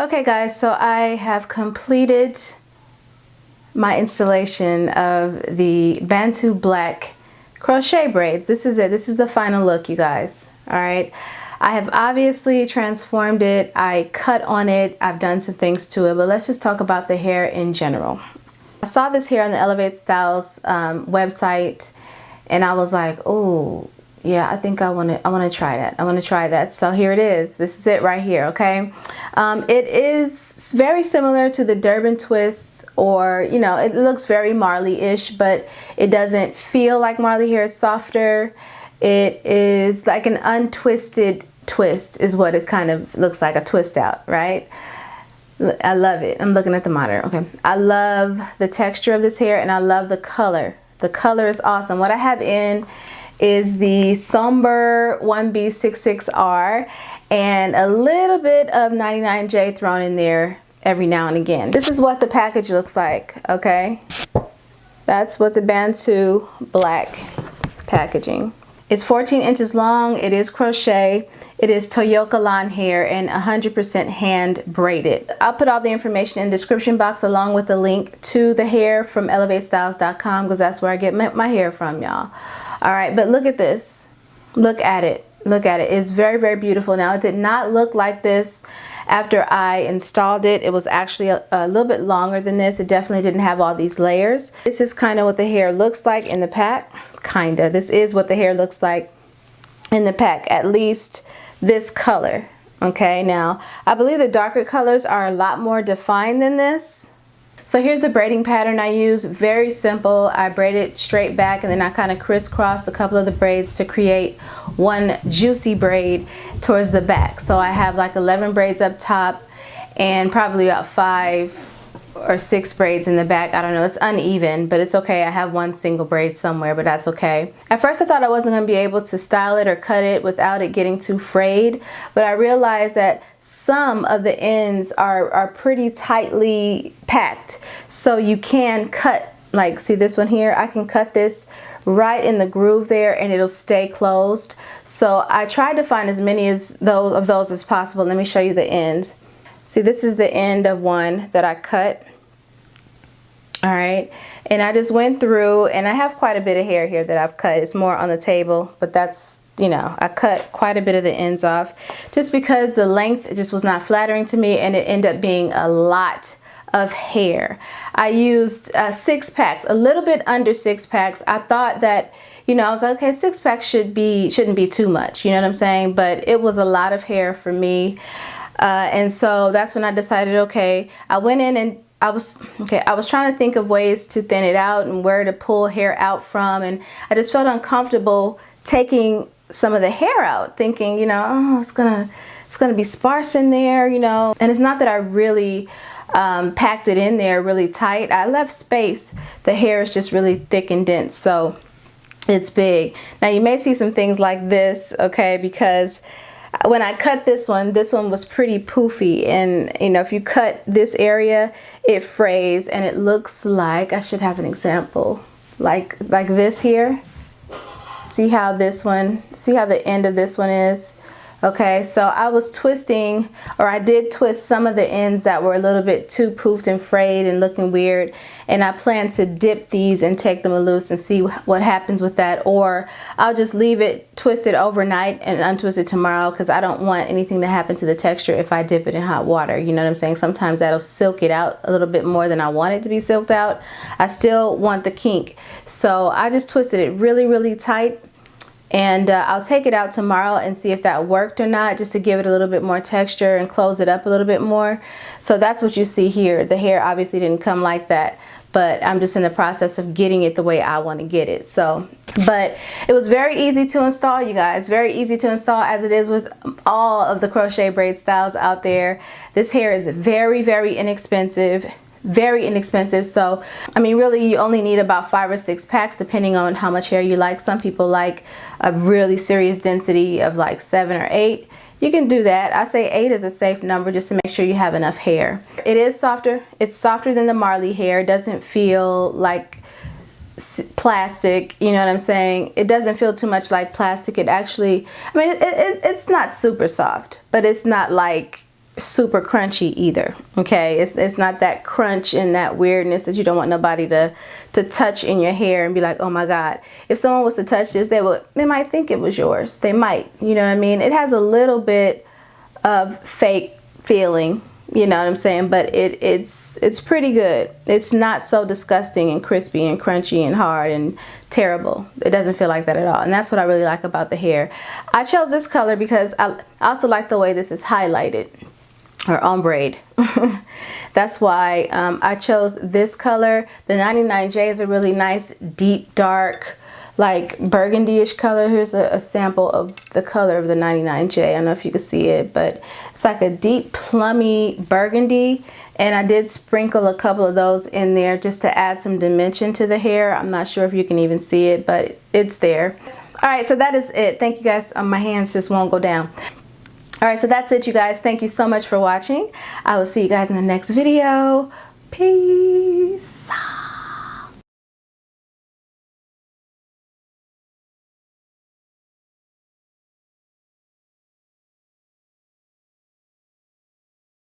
Okay guys, so I have completed my installation of the Bantu black crochet braids. This is it. This is the final look, you guys. All right. I have obviously transformed it. I cut on it. I've done some things to it, but let's just talk about the hair in general. I saw this hair on the Elevate Styles website, and I was like, oh, yeah, I think I want to try that. I want to try that. So here it is. This is it right here, okay? It is very similar to the Durban twists, or, you know, it looks very Marley-ish, but it doesn't feel like Marley hair. It's softer. It is like an untwisted twist is what it kind of looks like, a twist out, right? I love it. I'm looking at the monitor. Okay. I love the texture of this hair, and I love the color. The color is awesome. What I have in is the Somber 1B66R and a little bit of 99J thrown in there every now and again. This is what the package looks like, okay? That's what the Bantu black packaging. It's 14 inches long. It is crochet. It is Toyoka lawn hair and 100% hand braided. I'll put all the information in the description box along with the link to the hair from elevatestyles.com, because that's where I get my hair from, y'all. All right, but look at this. Look at it. Look at it. It's very, very beautiful. Now, it did not look like this after I installed it. It was actually a little bit longer than this. It definitely didn't have all these layers. This is kind of what the hair looks like in the pack. Kinda. This is what the hair looks like in the pack, at least this color. Okay, now I believe the darker colors are a lot more defined than this. So here's the braiding pattern I use. Very simple. I braid it straight back, and then I kind of crisscrossed a couple of the braids to create one juicy braid towards the back. So I have like 11 braids up top and probably about 5 or 6 braids in the back. I don't know. It's uneven, but it's okay. I have one single braid somewhere, but that's okay. At first I thought I wasn't going to be able to style it or cut it without it getting too frayed, but I realized that some of the ends are pretty tightly packed. So you can cut, like, see this one here? I can cut this right in the groove there and it'll stay closed. So I tried to find as many of those as possible. Let me show you the ends. See, this is the end of one that I cut. All right, and I just went through, and I have quite a bit of hair here that I've cut. It's more on the table, but that's, you know, I cut quite a bit of the ends off just because the length just was not flattering to me, and it ended up being a lot of hair. I used 6 packs, a little bit under 6 packs. I thought that, you know, I was like, okay, 6 packs shouldn't be too much, you know what I'm saying? But it was a lot of hair for me. And so that's when I decided, okay, I went in and I was trying to think of ways to thin it out and where to pull hair out from. And I just felt uncomfortable taking some of the hair out, thinking, you know, oh, it's gonna be sparse in there, you know. And it's not that I really packed it in there really tight. I left space. The hair is just really thick and dense, so it's big. Now you may see some things like this, okay, because when I cut this one was pretty poofy, and you know, if you cut this area, it frays, and it looks like, I should have an example, like this here. See how the end of this one is? Okay, so I was twisting, or I did twist some of the ends that were a little bit too poofed and frayed and looking weird, and I plan to dip these and take them loose and see what happens with that, or I'll just leave it twisted overnight and untwist it tomorrow, because I don't want anything to happen to the texture if I dip it in hot water. You know what I'm saying? Sometimes that'll silk it out a little bit more than I want it to be silked out. I still want the kink, so I just twisted it really, really tight. And I'll take it out tomorrow and see if that worked or not, just to give it a little bit more texture and close it up a little bit more. So that's what you see here. The hair obviously didn't come like that, but I'm just in the process of getting it the way I want to get it. So, but it was very easy to install, you guys. Very easy to install, as it is with all of the crochet braid styles out there. This hair is very, very inexpensive. Very inexpensive. So I mean, really, you only need about 5 or 6 packs depending on how much hair you like. Some people like a really serious density of like 7 or 8. You can do that. I say 8 is a safe number, just to make sure you have enough hair. It is softer. It's softer than the Marley hair. It doesn't feel like plastic, you know what I'm saying? It doesn't feel too much like plastic. It actually, I mean, it's not super soft, but it's not like super crunchy either. Okay, it's not that crunch and that weirdness that you don't want nobody to touch in your hair and be like, oh my god, if someone was to touch this, they might think it was yours. They might, you know what I mean? It has a little bit of fake feeling, you know what I'm saying, but it's pretty good. It's not so disgusting and crispy and crunchy and hard and terrible. It doesn't feel like that at all, and that's what I really like about the hair. I chose this color because I also like the way this is highlighted or ombre. That's why I chose this color. The 99J is a really nice deep dark like burgundy-ish color. Here's a sample of the color of the 99J. I don't know if you can see it, but it's like a deep plummy burgundy, and I did sprinkle a couple of those in there just to add some dimension to the hair. I'm not sure if you can even see it, but it's there. All right, so that is it. Thank you guys. My hands just won't go down. All right, so that's it, you guys. Thank you so much for watching. I will see you guys in the next video. Peace.